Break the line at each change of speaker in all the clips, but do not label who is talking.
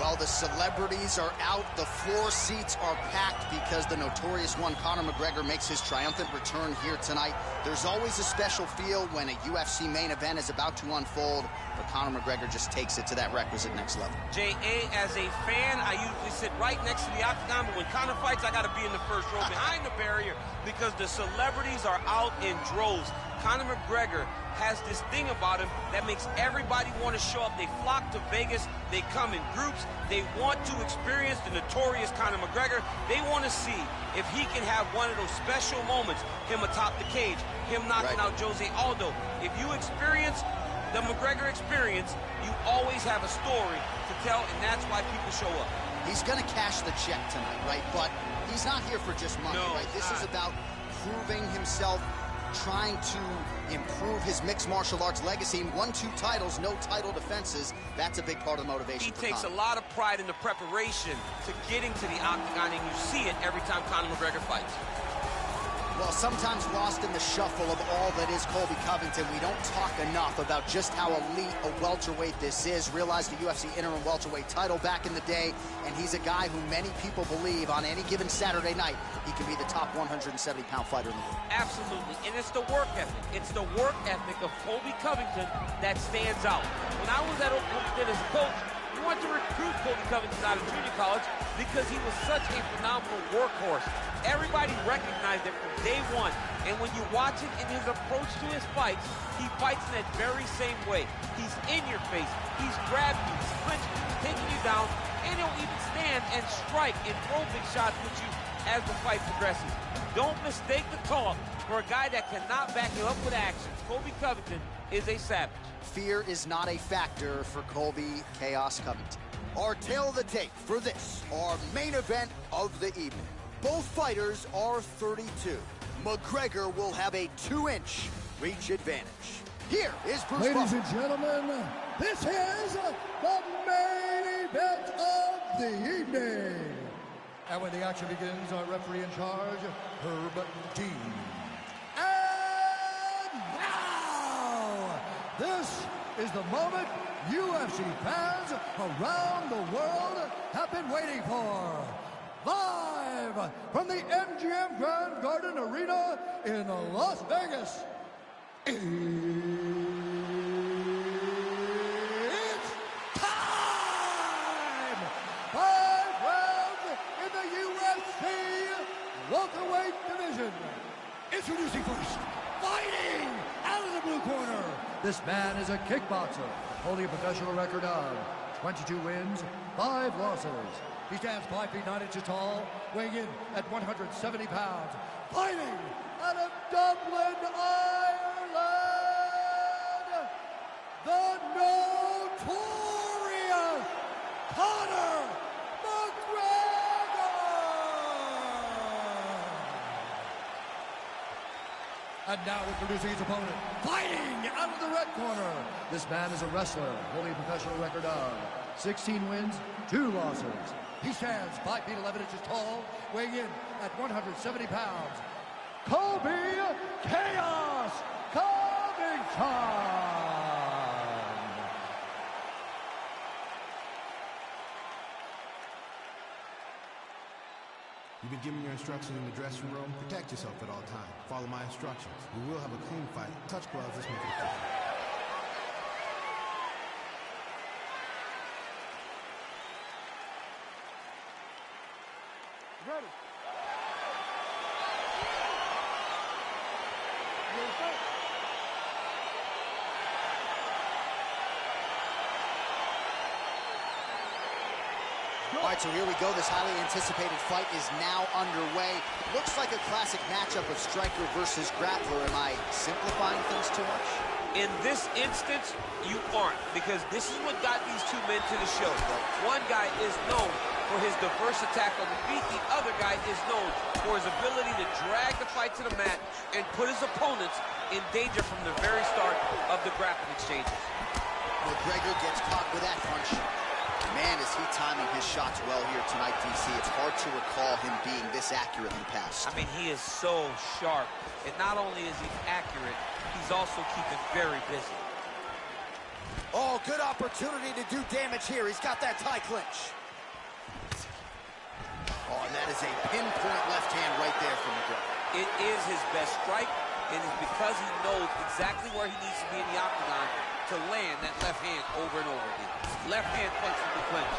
Well, the celebrities are out, the floor seats are packed because the Notorious one, Conor McGregor, makes his triumphant return here tonight. There's always a special feel when a UFC main event is about to unfold, but Conor McGregor just takes it to that requisite next level.
J.A., as a fan, I usually sit right next to the octagon, but when Conor fights, I gotta be in the first row behind the barrier because the celebrities are out in droves. Conor McGregor has this thing about him that makes everybody want to show up. They flock to Vegas. They come in groups. They want to experience the notorious Conor McGregor. They want to see if he can have one of those special moments, him atop the cage, him knocking out Jose Aldo. If you experience the McGregor experience, you always have a story to tell, and that's why people show up.
He's going to cash the check tonight, right? But he's not here for just money, right? This is about proving himself, trying to improve his mixed martial arts legacy. 1-2 titles, no title defenses. That's a big part of the motivation.
He takes a lot of pride in the preparation to getting to the octagon, and you see it every time Conor McGregor fights.
Well, sometimes lost in the shuffle of all that is Colby Covington, we don't talk enough about just how elite a welterweight this is. Realized the UFC interim welterweight title back in the day, and he's a guy who many people believe on any given Saturday night he can be the top 170-pound fighter in the world.
Absolutely, and it's the work ethic. It's the work ethic of Colby Covington that stands out. When I was at Oklahoma State as a coach, we wanted to recruit Colby Covington out of junior college because he was such a phenomenal workhorse. Everybody recognized it from day one, and when you watch it in his approach to his fights, he fights in that very same way. He's in your face, he's grabbing you, he's clinching you, he's taking you down, and he'll even stand and strike and throw big shots with you as the fight progresses. Don't mistake the talk for a guy that cannot back you up with action. Colby Covington is a savage.
Fear is not a factor for Colby Chaos Covington.
Our tail of the tape for this, our main event of the evening. Both fighters are 32. McGregor will have a 2-inch reach advantage. Here is Bruce
Ladies and gentlemen, this is the main event of the evening. And when the action begins, our referee in charge, Herb Dean. And now, this is the moment UFC fans around the world have been waiting for. Live from the MGM Grand Garden Arena in Las Vegas. It's time! 5 rounds in the UFC welterweight division. Introducing first, fighting out of the blue corner. This man is a kickboxer, holding a professional record of 22 wins, 5 losses. He stands 5 feet 9 inches tall, weighing in at 170 pounds. Fighting out of Dublin, Ireland, the Notorious Conor McGregor! And now introducing his opponent, fighting out of the red corner. This man is a wrestler, holding a professional record of 16 wins, 2 losses. He stands 5 feet 11 inches tall, weighing in at 170 pounds. Colby Chaos Covington!
You've been given your instructions in the dressing room. Protect yourself at all times. Follow my instructions. We will have a clean fight. Touch gloves, let's make it official.
Ready.
All right, so here we go. This highly anticipated fight is now underway. Looks like a classic matchup of striker versus grappler. Am I simplifying things too much?
In this instance, you aren't, because this is what got these two men to the show. One guy is known for his diverse attack on the feet. The other guy is known for his ability to drag the fight to the mat and put his opponents in danger from the very start of the grappling exchanges.
McGregor gets caught with that punch. Man, is he timing his shots well here tonight, DC. It's hard to recall him being this accurate in the past.
I mean, he is so sharp. And not only is he accurate, he's also keeping very busy.
Oh, good opportunity to do damage here. He's got that tie clinch. Oh, and that is a pinpoint left hand right there from McGregor.
It is his best strike. It is because he knows exactly where he needs to be in the octagon to land that left hand over and over again. Left hand punch from the clinch.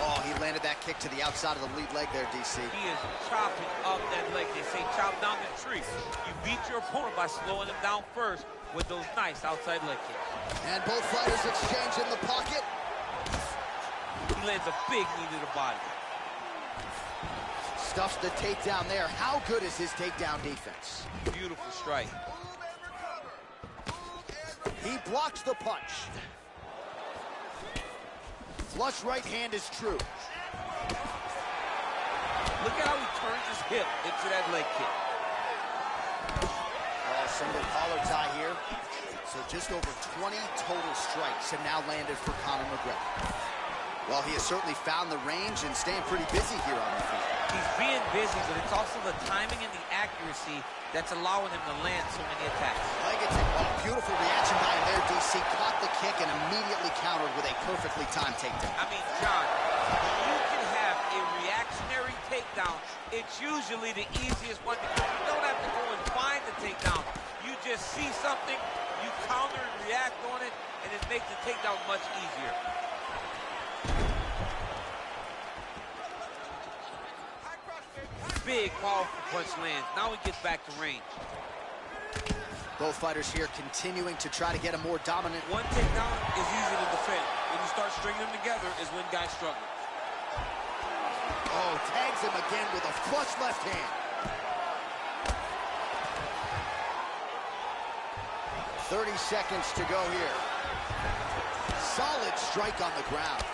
Oh, he landed that kick to the outside of the lead leg there, DC.
He is chopping up that leg. They say chop down the tree. You beat your opponent by slowing him down first with those nice outside leg kicks.
And both fighters exchange in the pocket.
He lands a big knee to the body.
Stuffs the takedown there. How good is his takedown defense?
Beautiful strike.
He blocks the punch. Flush right hand is true.
Look at how he turns his hip into that leg kick.
Oh, single collar tie here. So just over 20 total strikes have now landed for Conor McGregor. Well, he has certainly found the range and staying pretty busy here on the feet.
He's being busy, but it's also the timing and the accuracy that's allowing him to land so many attacks.
Leg attack. Oh, beautiful reaction by him there, DC. Caught the kick and immediately countered with a perfectly timed takedown.
I mean, John, you can have a reactionary takedown. It's usually the easiest one because you don't have to go and find the takedown. You just see something, you counter and react on it, and it makes the takedown much easier. Big, powerful punch lands. Now he gets back to range.
Both fighters here continuing to try to get a more dominant.
One takedown is easy to defend. When you start stringing them together is when guys struggle.
Oh, tags him again with a flush left hand. 30 seconds to go here. Solid strike on the ground.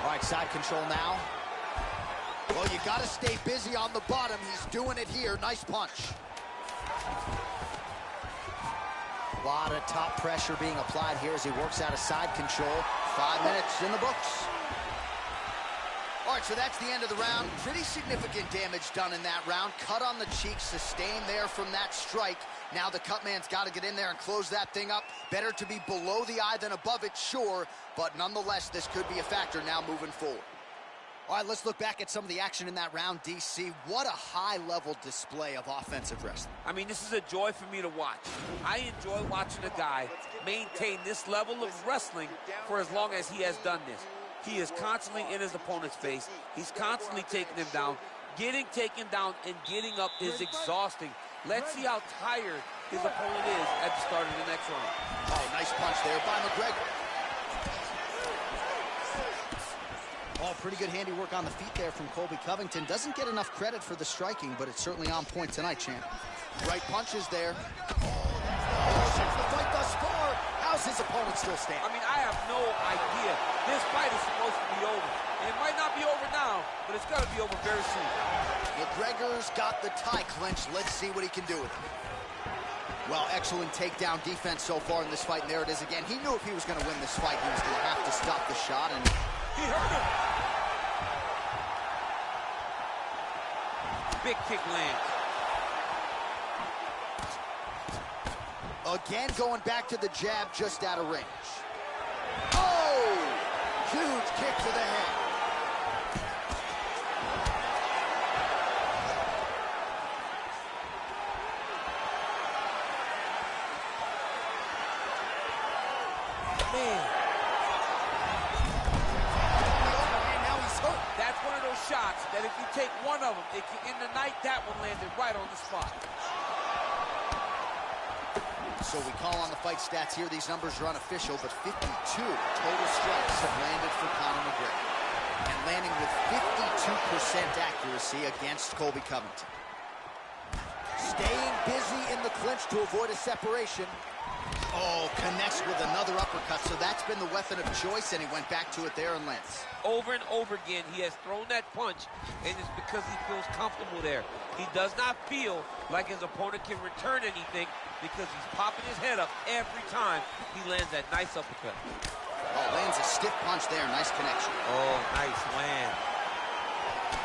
All right, side control now.
Well, you got to stay busy on the bottom. He's doing it here. Nice punch.
A lot of top pressure being applied here as he works out of side control. 5 minutes in the books.
All right, so that's the end of the round. Pretty significant damage done in that round. Cut on the cheek, sustained there from that strike. Now the cut man's got to get in there and close that thing up. Better to be below the eye than above it, sure. But nonetheless, this could be a factor now moving forward. All right, let's look back at some of the action in that round, DC. What a high-level display of offensive wrestling.
I mean, this is a joy for me to watch. I enjoy watching a guy maintain this level of wrestling for as long as he has done this. He is constantly in his opponent's face. He's constantly taking him down. Getting taken down and getting up is exhausting. Let's see how tired his opponent is at the start of the next round.
Oh, nice punch there by McGregor.
Oh, pretty good handiwork on the feet there from Colby Covington. Doesn't get enough credit for the striking, but it's certainly on point tonight, champ.
Right punches there. Oh, since the fight thus far, how's his opponent still standing?
I mean, I have no idea. This fight is supposed to be over. And it might not be over now, but it's got to be over very soon.
McGregor's got the tie clinch. Let's see what he can do with it.
Well, excellent takedown defense so far in this fight, and there it is again. He knew if he was going to win this fight, he was going to have to stop the shot, and
he hurt him. Big kick lands.
Again, going back to the jab, just out of range. Oh! Huge kick to the head.
Man. Now he's hurt. That's one of those shots that if you take one of them, it can end the night. That one landed right on the spot.
So we call on the fight stats here. These numbers are unofficial, but 52 total strikes have landed for Conor McGregor. And landing with 52% accuracy against Colby Covington.
Staying busy in the clinch to avoid a separation.
Oh, connects with another uppercut. So that's been the weapon of choice, and he went back to it there and lands.
Over and over again, he has thrown that punch, and it's because he feels comfortable there. He does not feel like his opponent can return anything because he's popping his head up every time he lands that nice uppercut.
Oh, lands a stiff punch there. Nice connection.
Oh, nice land.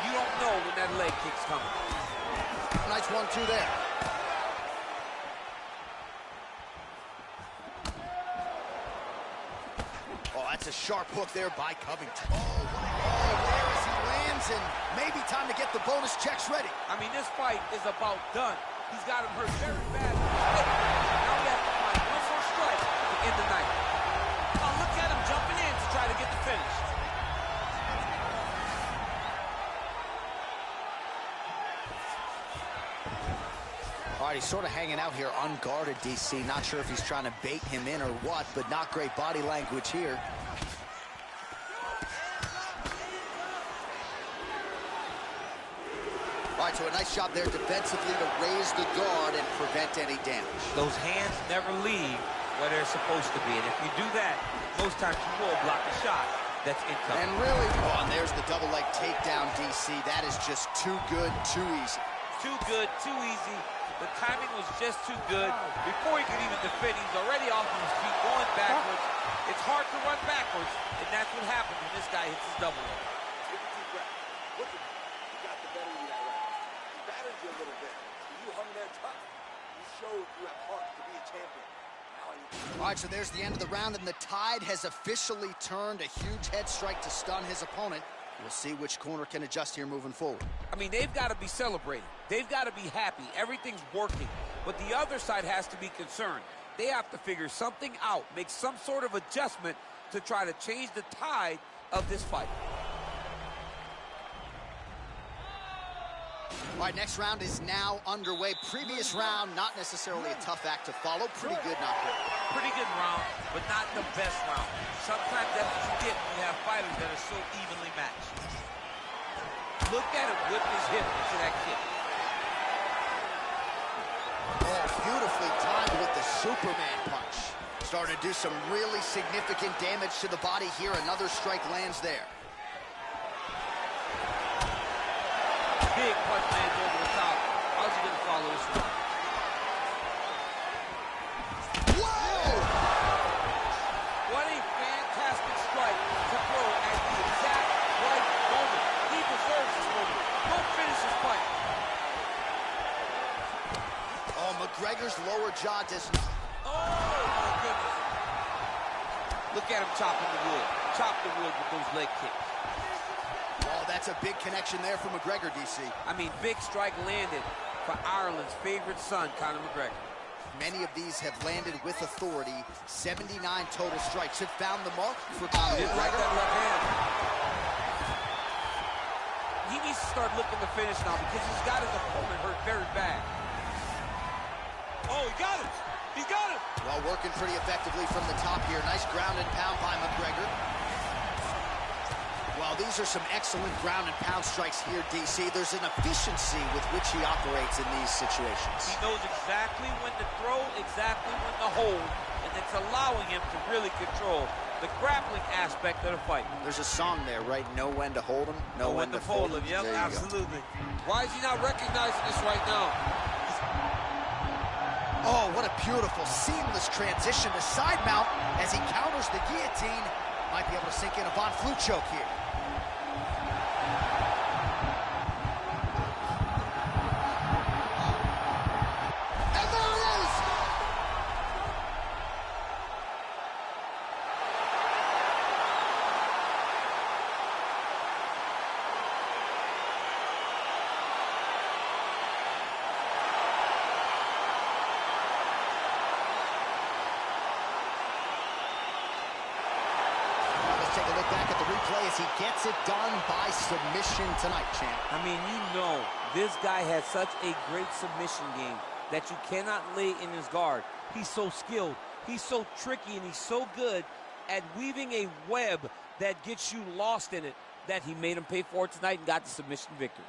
You don't know when that leg kick's coming.
Nice 1-2 there. That's a sharp hook there by Covington. Oh, there as he lands, and maybe time to get the bonus checks ready.
I mean, this fight is about done. He's got him hurt very bad. Now we have to find one more strike to end the night. Oh, look at him jumping in to try to get the finish.
All right, he's sort of hanging out here unguarded, DC. Not sure if he's trying to bait him in or what, but not great body language here. All right, so a nice job there defensively to raise the guard and prevent any damage.
Those hands never leave where they're supposed to be, and if you do that, most times you will block a shot that's incoming.
And really, and there's the double leg takedown, DC. That is just too good, too easy.
Too good, too easy. The timing was just too good. Before he could even defend, he's already off of his feet, going backwards. It's hard to run backwards, and that's what happens when this guy hits his double leg.
Take a deep breath. Look at you. You got the better of you that round. He battered you a little bit. You hung there tough. You showed you have heart to be a champion.
All right, so there's the end of the round, and the tide has officially turned. A huge head strike to stun his opponent. We'll see which corner can adjust here moving forward.
I mean, they've got to be celebrating. They've got to be happy. Everything's working. But the other side has to be concerned. They have to figure something out, make some sort of adjustment to try to change the tide of this fight.
All right, next round is now underway. Previous round, not necessarily a tough act to follow. Pretty good, not great.
Pretty good round, but not the best round. Sometimes that's what you get when you have fighters that are so evenly matched. Look at him whip his hip into that kick.
Oh, beautifully timed with the Superman punch. Starting to do some really significant damage to the body here. Another strike lands there.
Big punch lands over the top. How's he going to follow this one?
Whoa!
What a fantastic strike to throw at the exact right moment. He deserves this moment. Don't finish this fight.
Oh, McGregor's lower jaw does not.
Oh, my goodness. Look at him chopping the wood. Chop the wood with those leg kicks.
Oh, that's a big connection there for McGregor, DC.
I mean, big strike landed for Ireland's favorite son, Conor McGregor.
Many of these have landed with authority. 79 total strikes have found the mark for Conor
Didn't like
McGregor.
that left hand. He needs to start looking to finish now because he's got his opponent hurt very bad. Oh, he got it! He got it!
Well, working pretty effectively from the top here. Nice ground and pound by McGregor. Well, these are some excellent ground and pound strikes here, DC. There's an efficiency with which he operates in these situations.
He knows exactly when to throw, exactly when to hold, and it's allowing him to really control the grappling aspect of the fight.
There's a song there, right? Know when to hold him, know when to fold him.
Yep,
There you
absolutely. Why is he not recognizing this right now?
Oh, what a beautiful, seamless transition to side mount as he counters the guillotine. Might be able to sink in a Von Flue choke here. And there it is! Let's take a look back at the replay as he gets it done by submission tonight, champ.
I mean, you know, this guy has such a great submission game that you cannot lay in his guard. He's so skilled, he's so tricky, and he's so good at weaving a web that gets you lost in it that he made him pay for it tonight and got the submission victory.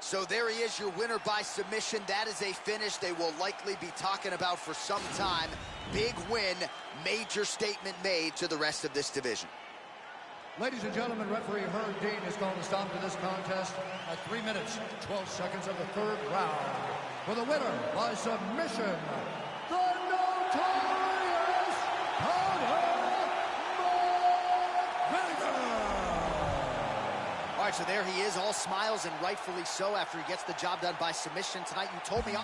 So there he is, your winner by submission. That is a finish they will likely be talking about for some time. Big win, major statement made to the rest of this division.
Ladies and gentlemen, referee Herb Dean has called a stop to this contest at 3 minutes, 12 seconds of the third round. For the winner by submission, the Notorious Conor McGregor!
All right, so there he is, all smiles and rightfully so after he gets the job done by submission tonight. You told me